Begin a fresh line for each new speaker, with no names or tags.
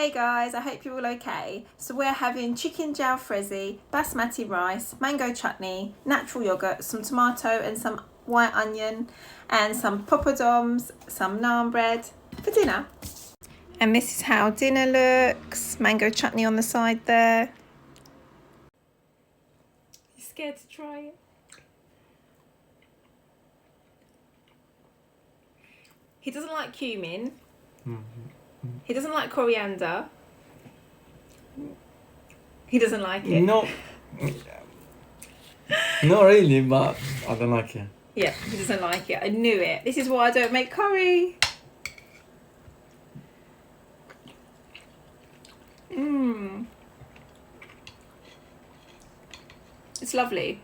Hey guys, I hope you're all okay. So we're having chicken jalfrezi, basmati rice, mango chutney, natural yogurt, some tomato and some white onion, and some poppadoms, some naan bread for dinner. And this is how dinner looks. Mango chutney on the side there. You scared to try it? He doesn't like cumin. He doesn't like coriander. He doesn't like it.
No, not really, but I don't like it.
Yeah, he doesn't like it. I knew it. This is why I don't make curry. It's lovely.